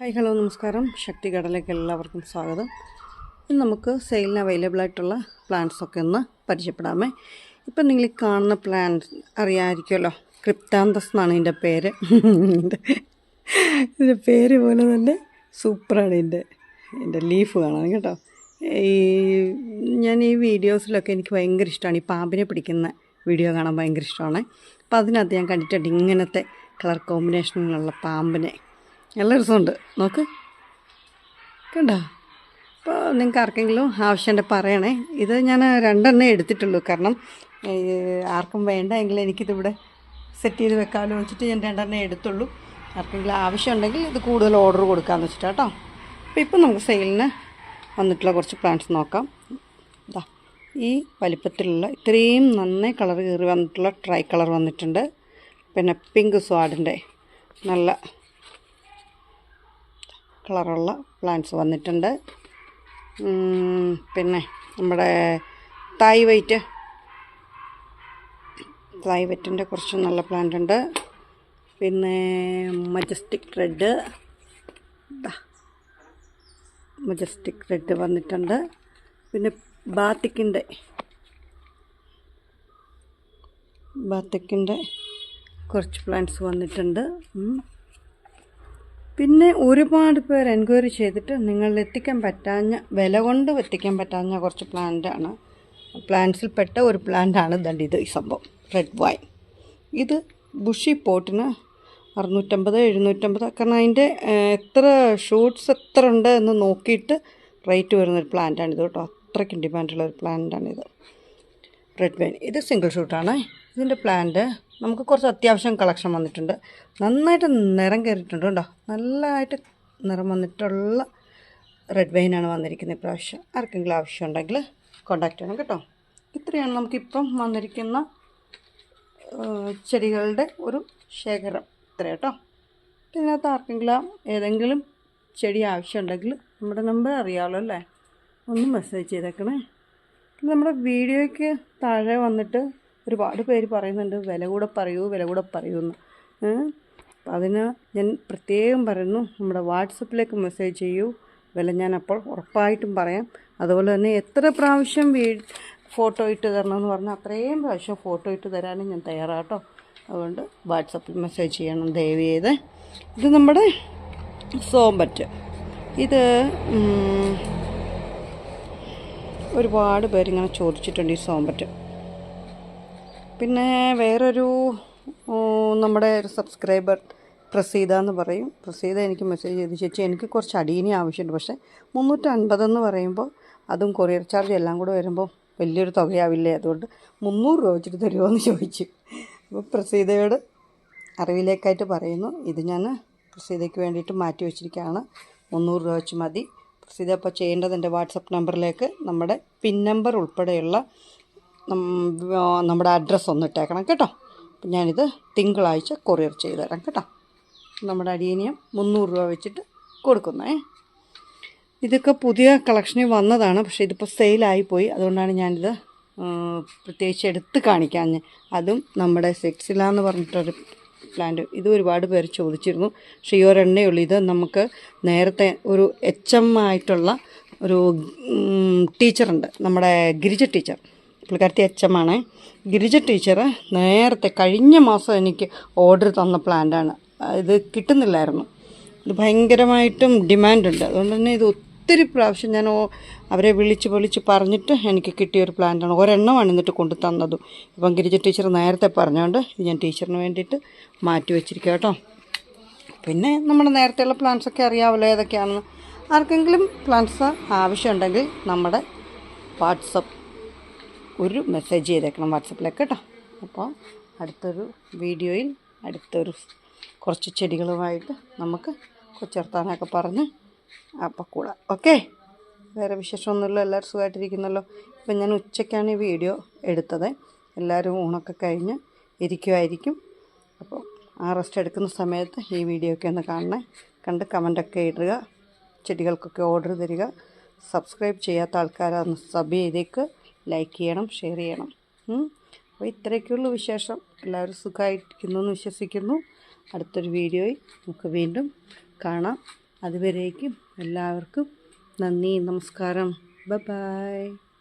Hi hello നമസ്കാരം. ശക്തി ഗാർഡനിലേക്ക് എല്ലാവർക്കും സ്വാഗതം. ഇന്ന് നമുക്ക് സെയിലിന് അവൈലബിൾ ആയിട്ടുള്ള പ്ലാന്റ്സൊക്കെ ഒന്ന് പരിചയപ്പെടാമേ. ഇപ്പം നിങ്ങൾ കാണുന്ന പ്ലാന്റ് അറിയാമായിരിക്കുമല്ലോ, ക്രിപ്റ്റാന്തസ് എന്നാണ് ഇതിൻ്റെ പേര്. ഇതിൻ്റെ പേര് പോലെ തന്നെ സൂപ്പറാണ് ഇതിൻ്റെ ലീഫ് കാണാൻ കേട്ടോ. ഞാൻ ഈ വീഡിയോസിലൊക്കെ എനിക്ക് ഭയങ്കര ഇഷ്ടമാണ് ഈ പാമ്പിനെ പിടിക്കുന്ന വീഡിയോ കാണാൻ ഭയങ്കര ഇഷ്ടമാണ്. അപ്പോൾ അതിനകത്ത് ഞാൻ കണ്ടിട്ടുണ്ട് ഇങ്ങനത്തെ കളർ കോമ്പിനേഷനിലുള്ള പാമ്പിനെ. നല്ല രസമുണ്ട്, നോക്ക് കണ്ടോ. അപ്പോൾ നിങ്ങൾക്ക് ആർക്കെങ്കിലും ആവശ്യമുണ്ടെങ്കിൽ പറയണേ. ഇത് ഞാൻ 2 എടുത്തിട്ടുള്ളൂ, കാരണം ആർക്കും വേണ്ട എങ്കിൽ എനിക്കിതിവിടെ സെറ്റ് ചെയ്ത് വെക്കാമല്ലോ വെച്ചിട്ട് ഞാൻ 2 എടുത്തുള്ളൂ. ആർക്കെങ്കിലും ആവശ്യമുണ്ടെങ്കിൽ ഇത് കൂടുതൽ ഓർഡർ കൊടുക്കാമെന്ന് വെച്ചിട്ട് കേട്ടോ. അപ്പോൾ ഇപ്പം നമുക്ക് സെയിലിന് വന്നിട്ടുള്ള കുറച്ച് പ്ലാന്റ്സ് നോക്കാം. ഇതാ ഈ വലിപ്പത്തിലുള്ള ഇത്രയും നന്നായി കളർ കയറി വന്നിട്ടുള്ള ട്രൈ കളർ വന്നിട്ടുണ്ട്. പിന്നെ പിങ്ക് സ്വാഡിൻ്റെ നല്ല കളറുള്ള പ്ലാന്റ്സ് വന്നിട്ടുണ്ട്. പിന്നെ നമ്മുടെ തായ് വൈറ്റിൻ്റെ കുറച്ച് നല്ല പ്ലാന്റ് ഉണ്ട്. പിന്നെ മജസ്റ്റിക് റെഡ് വന്നിട്ടുണ്ട്. പിന്നെ ബാത്തിക്കിൻ്റെ കുറച്ച് പ്ലാന്റ്സ് വന്നിട്ടുണ്ട്. പിന്നെ ഒരുപാട് പേർ എൻക്വയറി ചെയ്തിട്ട് നിങ്ങൾ എത്തിക്കാൻ പറ്റാഞ്ഞ, വില കൊണ്ട് എത്തിക്കാൻ പറ്റാഞ്ഞ കുറച്ച് പ്ലാന്റ്സിൽപ്പെട്ട ഒരു പ്ലാന്റാണ് ഇത്. ഈ സംഭവം റെഡ് വൈൻ. ഇത് ബുഷി പോട്ടിന് 650-750, കാരണം അതിൻ്റെ എത്ര ഷൂട്ട്സ് എത്ര ഉണ്ട് എന്ന് നോക്കിയിട്ട് റേറ്റ് വരുന്നൊരു പ്ലാന്റാണിത് കേട്ടോ. അത്രയ്ക്കും ഡിമാൻഡുള്ളൊരു പ്ലാന്റാണിത്, റെഡ് വൈൻ. ഇത് സിംഗിൾ ഷൂട്ടാണ്. ഇതിൻ്റെ പ്ലാന്റ് നമുക്ക് കുറച്ച് അത്യാവശ്യം കളക്ഷൻ വന്നിട്ടുണ്ട്. നന്നായിട്ട് നിറം കയറിയിട്ടുണ്ട് കേട്ടോ. നല്ലതായിട്ട് നിറം വന്നിട്ടുള്ള റെഡ് വൈനാണ് വന്നിരിക്കുന്നത് ഇപ്രാവശ്യം. ആർക്കെങ്കിലും ആവശ്യമുണ്ടെങ്കിൽ കോൺടാക്റ്റ് ചെയ്യണം കേട്ടോ. ഇത്രയാണ് നമുക്കിപ്പം വന്നിരിക്കുന്ന ചെടികളുടെ ഒരു ശേഖരം. ഇത്ര കേട്ടോ. ഇതിനകത്ത് ആർക്കെങ്കിലും ഏതെങ്കിലും ചെടി ആവശ്യമുണ്ടെങ്കിൽ നമ്മുടെ നമ്പർ അറിയാമല്ലോ അല്ലേ, ഒന്ന് മെസ്സേജ് ചെയ്തേക്കണേ. നമ്മുടെ വീഡിയോയ്ക്ക് താഴെ വന്നിട്ട് ഒരുപാട് പേര് പറയുന്നുണ്ട് വില കൂടെ പറയുമെന്ന്. അപ്പം അതിന് ഞാൻ പ്രത്യേകം പറയുന്നു, നമ്മുടെ വാട്സപ്പിലേക്ക് മെസ്സേജ് ചെയ്യൂ. വില ഞാൻ അപ്പോൾ ഉറപ്പായിട്ടും പറയാം. അതുപോലെ തന്നെ എത്ര പ്രാവശ്യം ഫോട്ടോ ഇട്ട് തരണമെന്ന് പറഞ്ഞാൽ അത്രയും പ്രാവശ്യം ഫോട്ടോ ഇട്ട് തരാനും ഞാൻ തയ്യാറാട്ടോ. അതുകൊണ്ട് വാട്സപ്പിൽ മെസ്സേജ് ചെയ്യണം ദയവ് ചെയ്ത്. ഇത് നമ്മുടെ സോമ്പറ്റ്. ഇത് ഒരുപാട് പേരിങ്ങനെ ചോദിച്ചിട്ടുണ്ട് ഈ സോമ്പറ്റ്. പിന്നെ വേറൊരു നമ്മുടെ ഒരു സബ്സ്ക്രൈബർ പ്രസീത എന്ന് പറയും. പ്രസീത എനിക്ക് മെസ്സേജ് ചെയ്ത്, ചേച്ചി എനിക്ക് കുറച്ച് അടീനി ആവശ്യമുണ്ട്, പക്ഷേ 350 എന്ന് പറയുമ്പോൾ അതും കൊറിയർ ചാർജ് എല്ലാം കൂടെ വരുമ്പോൾ വലിയൊരു തുകയാവില്ലേ, അതുകൊണ്ട് 300 രൂപ വെച്ചിട്ട് തരുമോ എന്ന് ചോദിച്ചു. അപ്പോൾ പ്രസീതയോട് അറിവിലേക്കായിട്ട് പറയുന്നു, ഇത് ഞാൻ പ്രസീതയ്ക്ക് വേണ്ടിയിട്ട് മാറ്റി വെച്ചിരിക്കുകയാണ്. 300 രൂപ വെച്ച് മതി. പ്രസീത അപ്പോൾ ചെയ്യേണ്ടത് എൻ്റെ വാട്സപ്പ് നമ്പറിലേക്ക് നമ്മുടെ പിൻ നമ്പർ ഉൾപ്പെടെയുള്ള നമ്മുടെ അഡ്രസ്സ് ഒന്ന് ഇട്ടേക്കണം കേട്ടോ. അപ്പം ഞാനിത് തിങ്കളാഴ്ച കൊറിയർ ചെയ്ത് തരാം കേട്ടോ. നമ്മുടെ അടിയനിയം 300 രൂപ വെച്ചിട്ട് കൊടുക്കുന്നേ. ഇതൊക്കെ പുതിയ കളക്ഷനിൽ വന്നതാണ്, പക്ഷേ ഇതിപ്പോൾ സെയിലായിപ്പോയി. അതുകൊണ്ടാണ് ഞാനിത് പ്രത്യേകിച്ച് എടുത്ത് കാണിക്കാഞ്ഞ്. അതും നമ്മുടെ സെക്സില എന്ന് പറഞ്ഞിട്ടൊരു പ്ലാന്റ്. ഇത് ഒരുപാട് പേര് ചോദിച്ചിരുന്നു, പക്ഷേ ഈ ഒരെണ്ണേ ഉള്ളൂ. ഇത് നമുക്ക് നേരത്തെ ഒരു HM ആയിട്ടുള്ള ഒരു ടീച്ചറുണ്ട്, നമ്മുടെ ഗിരിജ ടീച്ചർ. പുള്ളിക്കാരത്തി HM ആണ്. ഗിരിജ ടീച്ചർ നേരത്തെ കഴിഞ്ഞ മാസം എനിക്ക് ഓർഡർ തന്ന പ്ലാന്റാണ്. ഇത് കിട്ടുന്നില്ലായിരുന്നു. ഇത് ഭയങ്കരമായിട്ടും ഡിമാൻഡുണ്ട്. അതുകൊണ്ട് തന്നെ ഇത് ഒത്തിരി പ്രാവശ്യം ഞാൻ അവരെ വിളിച്ച് പറഞ്ഞിട്ട് എനിക്ക് കിട്ടിയൊരു പ്ലാന്റാണ്. ഒരെണ്ണമാണ് എന്നിട്ട് കൊണ്ടു തന്നതും. ഇപ്പം ഗിരിജ ടീച്ചർ നേരത്തെ പറഞ്ഞുകൊണ്ട് ഇത് ഞാൻ ടീച്ചറിന് വേണ്ടിയിട്ട് മാറ്റി വെച്ചിരിക്കുക കേട്ടോ. പിന്നെ നമ്മുടെ നേരത്തെയുള്ള പ്ലാന്റ്സൊക്കെ അറിയാമല്ലോ ഏതൊക്കെയാണെന്ന്. ആർക്കെങ്കിലും പ്ലാന്റ്സ് ആവശ്യമുണ്ടെങ്കിൽ നമ്മുടെ വാട്സപ്പ് ഒരു മെസ്സേജ് ചെയ്തേക്കണം വാട്സപ്പിലേക്ക് കേട്ടോ. അപ്പോൾ അടുത്തൊരു വീഡിയോയിൽ കുറച്ച് ചെടികളുമായിട്ട് നമുക്ക് കൊച്ചിർത്താനൊക്കെ പറഞ്ഞ് അപ്പോൾ കൂടാം. ഓക്കെ, വേറെ വിശേഷമൊന്നുമില്ല. എല്ലാവരും സുഖമായിട്ടിരിക്കുന്നല്ലോ. ഇപ്പം ഞാൻ ഉച്ചയ്ക്കാണ് ഈ വീഡിയോ എടുത്തത്. എല്ലാവരും ഊണൊക്കെ കഴിഞ്ഞ് ഇരിക്കുമായിരിക്കും. അപ്പോൾ ആ റെസ്റ്റ് എടുക്കുന്ന സമയത്ത് ഈ വീഡിയോ ഒക്കെ ഒന്ന് കണ്ട് കമൻ്റൊക്കെ ഇടുക. ചെടികൾക്കൊക്കെ ഓർഡർ തരിക. സബ്സ്ക്രൈബ് ചെയ്യാത്ത ആൾക്കാരൊന്ന് സബ് ചെയ്തേക്ക്. ലൈക്ക് ചെയ്യണം, ഷെയർ ചെയ്യണം. അപ്പോൾ ഇത്രയൊക്കെയുള്ള വിശേഷം. എല്ലാവരും സുഖമായിരിക്കുന്നു എന്ന് വിശ്വസിക്കുന്നു. അടുത്തൊരു വീഡിയോയിൽ നമുക്ക് വീണ്ടും കാണാം. അതുവരേക്കും എല്ലാവർക്കും നന്ദി, നമസ്കാരം, ബൈ.